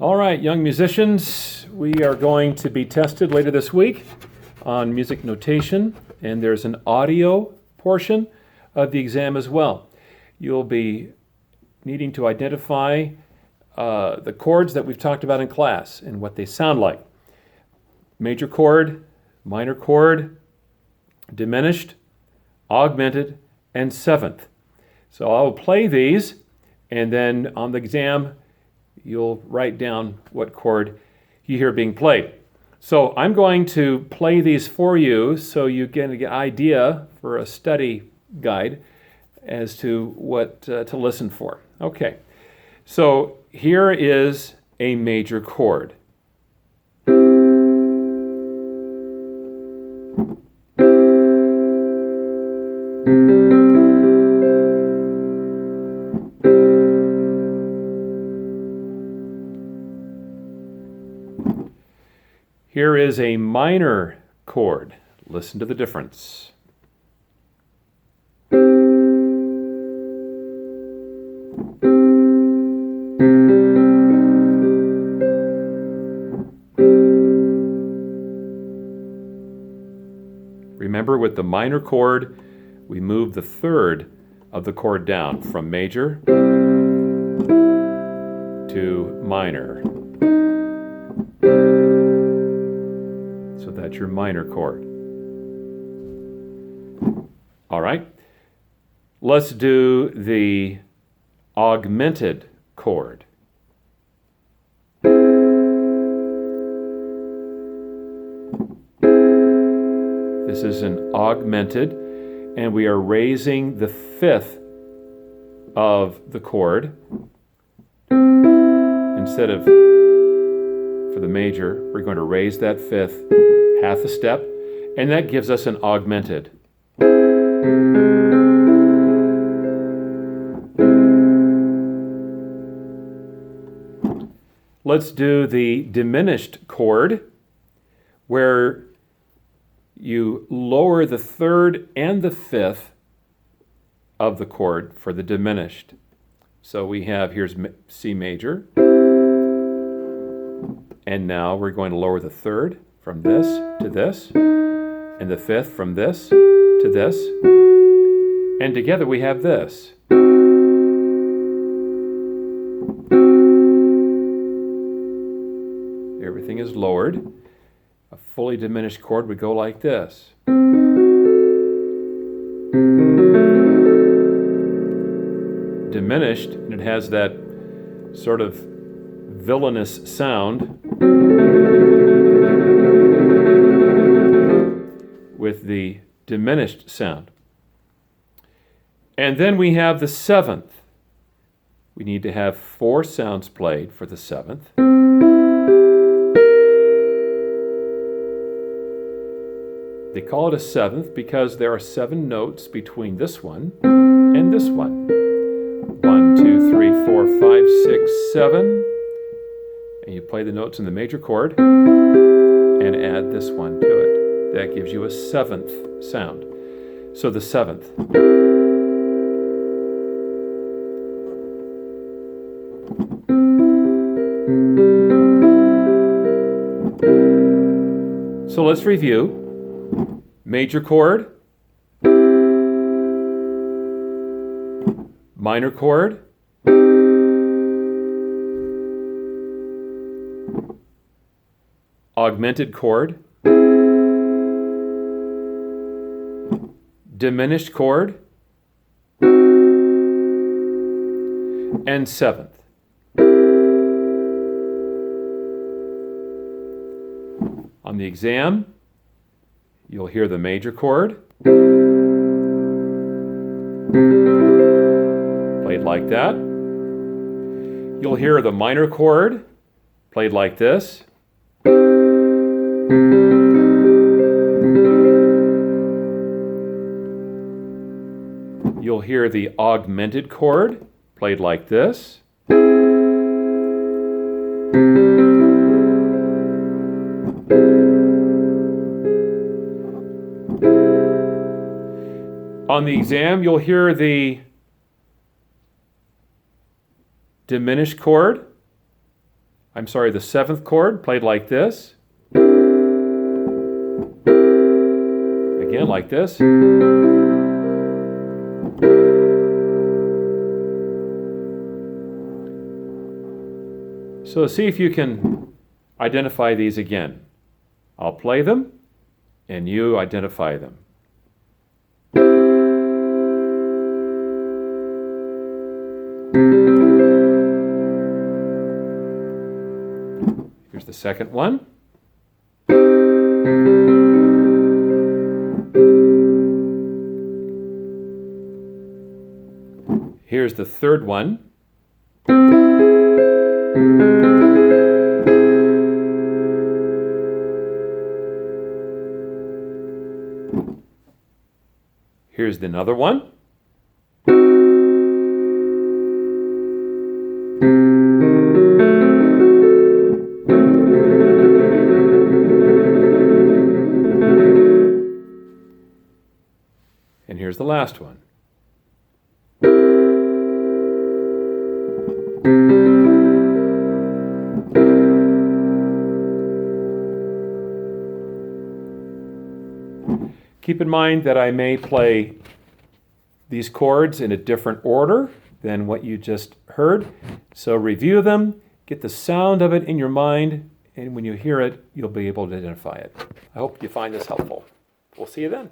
All right, young musicians, we are going to be tested later this week on music notation, and there's an audio portion of the exam as well. You'll be needing to identify the chords that we've talked about in class and what they sound like. Major chord, minor chord, diminished, augmented, and seventh. So I'll play these, and then on the exam, you'll write down what chord you hear being played. So I'm going to play these for you so you get an idea for a study guide as to what to listen for. Okay, so here is a major chord. Here is a minor chord. Listen to the difference. Remember, with the minor chord, we move the third of the chord down from major to minor. So that's your minor chord. All right, let's do the augmented chord. This is an augmented, and we are raising the fifth of the chord. Instead of for the major, we're going to raise that fifth half a step, and that gives us an augmented. Let's do the diminished chord, where you lower the third and the fifth of the chord for the diminished. So we have, here's C major, and now we're going to lower the third from this to this, and the fifth from this to this, and together we have this. Everything is lowered. A fully diminished chord would go like this. Diminished, and it has that sort of villainous sound with the diminished sound. And then we have the seventh. We need to have 4 sounds played for the seventh. They call it a seventh because there are 7 notes between this one and this one. 1, 2, 3, 4, 5, 6, 7. And you play the notes in the major chord and add this one to it. That gives you a seventh sound. So the seventh. So let's review. Major chord, minor chord, augmented chord, diminished chord, and seventh. On the exam, you'll hear the major chord played like that. You'll hear the minor chord played like this. You'll hear the augmented chord played like this. On the exam, you'll hear the diminished chord I'm sorry, the 7th chord played like this. Again, like this. So see if you can identify these again. I'll play them, and you identify them. Here's the second one. Here's the third one. Here's another one. And here's the last one. Keep in mind that I may play these chords in a different order than what you just heard. So review them, get the sound of it in your mind, and when you hear it, you'll be able to identify it. I hope you find this helpful. We'll see you then.